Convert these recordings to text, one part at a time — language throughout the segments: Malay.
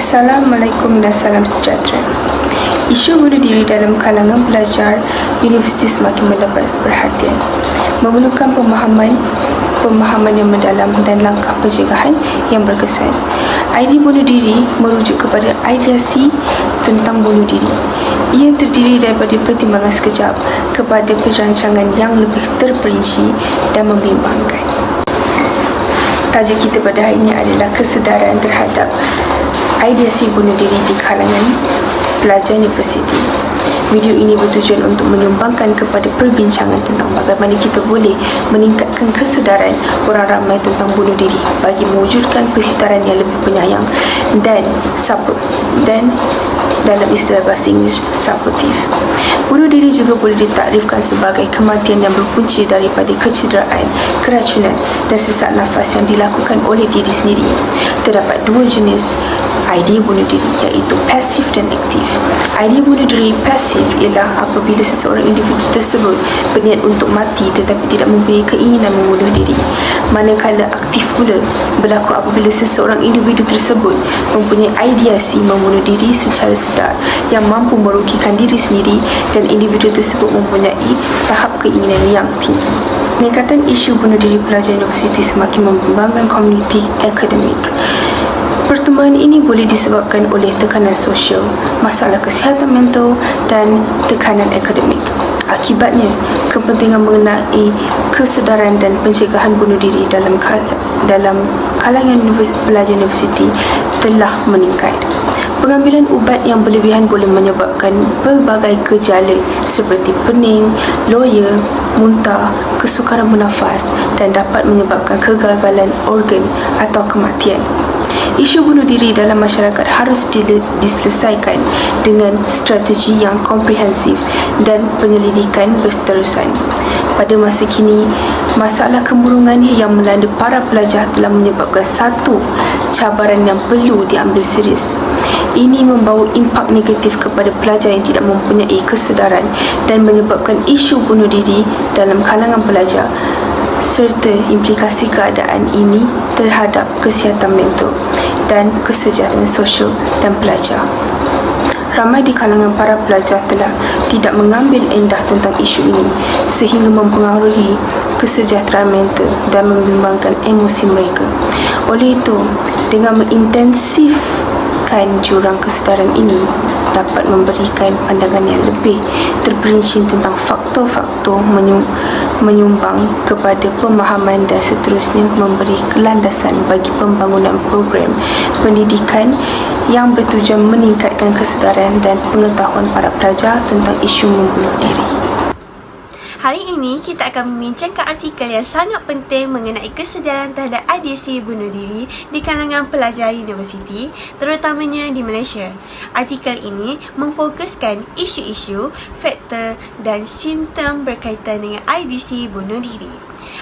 Assalamualaikum dan salam sejahtera. Isu bunuh diri dalam kalangan pelajar universiti semakin mendapat perhatian, memerlukan pemahaman yang mendalam dan langkah pencegahan yang berkesan. Idea bunuh diri merujuk kepada ideasi tentang bunuh diri. Ia terdiri daripada pertimbangan sekejap kepada perancangan yang lebih terperinci dan membimbangkan. Tajuk kita pada hari ini adalah kesedaran terhadap ideasi bunuh diri di kalangan pelajar universiti. Video ini bertujuan untuk menyumbangkan kepada perbincangan tentang bagaimana kita boleh meningkatkan kesedaran orang ramai tentang bunuh diri bagi mewujudkan persekitaran yang lebih penyayang dan dalam istilah bahasa Inggeris supportive. Bunuh diri juga boleh ditakrifkan sebagai kematian yang berpunca daripada kecederaan, keracunan dan sesak nafas yang dilakukan oleh diri sendiri. Terdapat dua jenis idea bunuh diri, iaitu pasif dan aktif. Idea bunuh diri pasif ialah apabila seseorang individu tersebut berniat untuk mati tetapi tidak mempunyai keinginan membunuh diri. Manakala aktif pula berlaku apabila seseorang individu tersebut mempunyai ideasi membunuh diri secara sedar yang mampu merugikan diri sendiri dan individu tersebut mempunyai tahap keinginan yang tinggi. Peningkatan isu bunuh diri pelajar universiti semakin membimbangkan komuniti akademik. Pertumbuhan ini boleh disebabkan oleh tekanan sosial, masalah kesihatan mental dan tekanan akademik. Akibatnya, kepentingan mengenai kesedaran dan pencegahan bunuh diri dalam kalangan pelajar universiti telah meningkat. Pengambilan ubat yang berlebihan boleh menyebabkan pelbagai gejala seperti pening, loya, muntah, kesukaran bernafas dan dapat menyebabkan kegagalan organ atau kematian. Isu bunuh diri dalam masyarakat harus diselesaikan dengan strategi yang komprehensif dan penyelidikan berterusan. Pada masa kini, masalah kemurungan yang melanda para pelajar telah menyebabkan satu cabaran yang perlu diambil serius. Ini membawa impak negatif kepada pelajar yang tidak mempunyai kesedaran dan menyebabkan isu bunuh diri dalam kalangan pelajar serta implikasi keadaan ini terhadap kesihatan mental dan kesejahteraan sosial dan pelajar. Ramai di kalangan para pelajar telah tidak mengambil endah tentang isu ini sehingga mempengaruhi kesejahteraan mental dan membimbangkan emosi mereka. Oleh itu, dengan mengintensifkan jurang kesedaran ini dapat memberikan pandangan yang lebih terperinci tentang faktor-faktor menyumbang kepada pemahaman dan seterusnya memberi landasan bagi pembangunan program pendidikan yang bertujuan meningkatkan kesedaran dan pengetahuan para pelajar tentang isu membunuh diri. Hari ini kita akan membincangkan artikel yang sangat penting mengenai kesedaran terhadap ideasi bunuh diri di kalangan pelajar universiti, terutamanya di Malaysia. Artikel ini memfokuskan isu-isu, faktor dan simptom berkaitan dengan ideasi bunuh diri.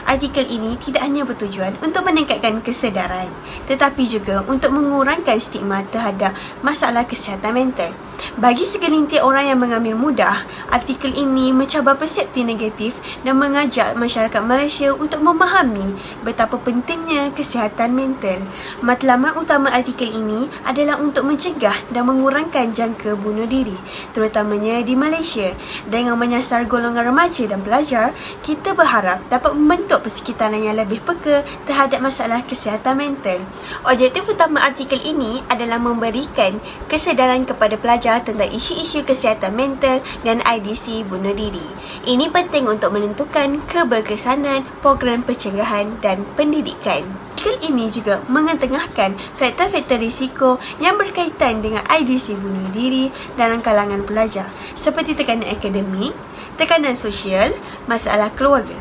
Artikel ini tidak hanya bertujuan untuk meningkatkan kesedaran, tetapi juga untuk mengurangkan stigma terhadap masalah kesihatan mental. Bagi segelintir orang yang mengambil mudah, artikel ini mencabar persepsi negatif dan mengajak masyarakat Malaysia untuk memahami betapa pentingnya kesihatan mental. Matlamat utama artikel ini adalah untuk mencegah dan mengurangkan jangka bunuh diri, terutamanya di Malaysia. Dengan menyasar golongan remaja dan pelajar, kita berharap dapat membentuk persekitaran yang lebih peka terhadap masalah kesihatan mental. Objektif utama artikel ini adalah memberikan kesedaran kepada pelajar tentang isu-isu kesihatan mental dan ideasi bunuh diri. Ini penting untuk menentukan keberkesanan program pencegahan dan pendidikan. Artikel ini juga mengetengahkan faktor-faktor risiko yang berkaitan dengan ideasi bunuh diri dalam kalangan pelajar, seperti tekanan akademik, tekanan sosial, masalah keluarga.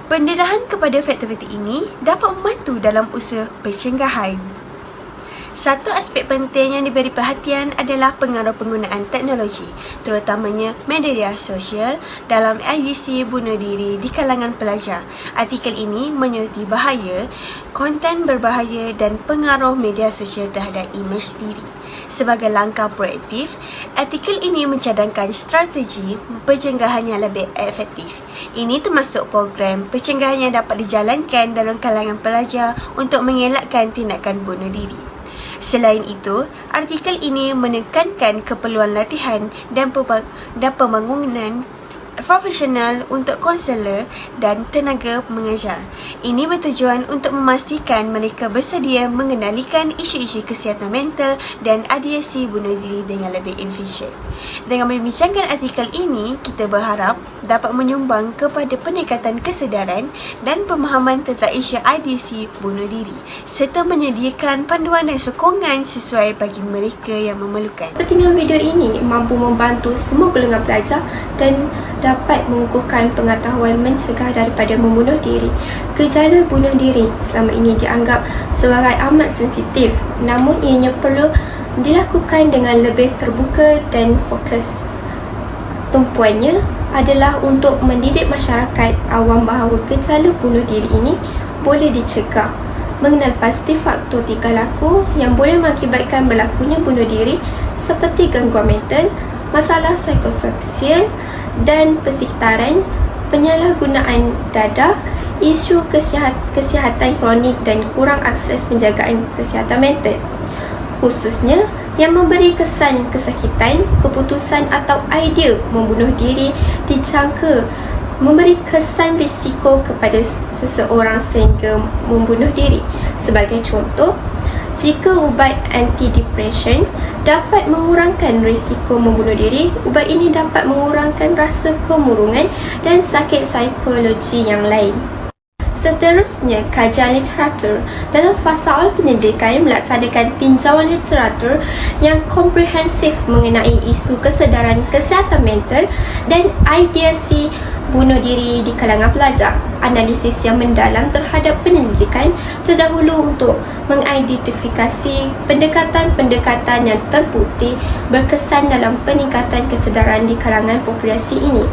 Pendedahan kepada faktor-faktor ini dapat membantu dalam usaha pencegahan. Satu aspek penting yang diberi perhatian adalah pengaruh penggunaan teknologi, terutamanya media sosial dalam ideasi bunuh diri di kalangan pelajar. Artikel ini menyoroti bahaya, konten berbahaya dan pengaruh media sosial terhadap imej diri. Sebagai langkah proaktif, artikel ini mencadangkan strategi pencegahan yang lebih efektif. Ini termasuk program pencegahan yang dapat dijalankan dalam kalangan pelajar untuk mengelakkan tindakan bunuh diri. Selain itu, artikel ini menekankan keperluan latihan dan pembangunan profesional untuk konselor dan tenaga mengajar. Ini bertujuan untuk memastikan mereka bersedia mengendalikan isu-isu kesihatan mental dan ideasi bunuh diri dengan lebih efisien. Dengan membincangkan artikel ini, kita berharap dapat menyumbang kepada peningkatan kesedaran dan pemahaman tentang isu ideasi bunuh diri serta menyediakan panduan dan sokongan sesuai bagi mereka yang memerlukan. Kepentingan video ini mampu membantu semua golongan pelajar dan dapat mengukuhkan pengetahuan mencegah daripada membunuh diri. Gejala bunuh diri selama ini dianggap sebagai amat sensitif, namun ianya perlu dilakukan dengan lebih terbuka dan fokus. Tumpuannya adalah untuk mendidik masyarakat awam bahawa gejala bunuh diri ini boleh dicegah, mengenal pasti faktor tingkah laku yang boleh mengakibatkan berlakunya bunuh diri seperti gangguan mental, masalah psikososial dan persekitaran, penyalahgunaan dadah, isu kesihatan kronik dan kurang akses penjagaan kesihatan mental, khususnya yang memberi kesan kesakitan, keputusan atau idea membunuh diri dijangka memberi kesan risiko kepada seseorang sehingga membunuh diri. Sebagai contoh, jika ubat antidepresan dapat mengurangkan risiko membunuh diri, ubat ini dapat mengurangkan rasa kemurungan dan sakit psikologi yang lain. Seterusnya, kajian literatur. Dalam fasa awal penyelidikan melaksanakan tinjauan literatur yang komprehensif mengenai isu kesedaran kesihatan mental dan ideasi bunuh diri di kalangan pelajar. Analisis yang mendalam terhadap penyelidikan terdahulu untuk mengidentifikasi pendekatan-pendekatan yang terbukti berkesan dalam peningkatan kesedaran di kalangan populasi ini.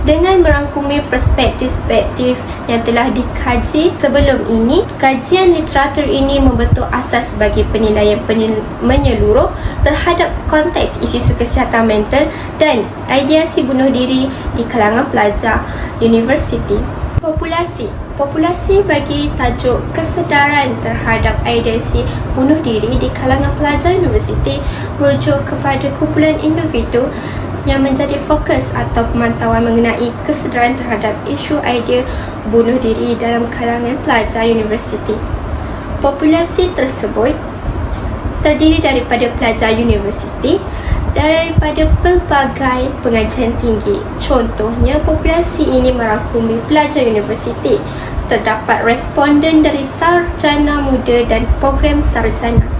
Dengan merangkumi perspektif-perspektif yang telah dikaji sebelum ini, kajian literatur ini membentuk asas bagi penilaian menyeluruh terhadap konteks isu kesihatan mental dan ideasi bunuh diri di kalangan pelajar universiti. Populasi bagi tajuk kesedaran terhadap ideasi bunuh diri di kalangan pelajar universiti merujuk kepada kumpulan individu yang menjadi fokus atau pemantauan mengenai kesedaran terhadap isu idea bunuh diri dalam kalangan pelajar universiti. Populasi tersebut terdiri daripada pelajar universiti daripada pelbagai pengajian tinggi. Contohnya, populasi ini merangkumi pelajar universiti. Terdapat responden dari sarjana muda dan program sarjana.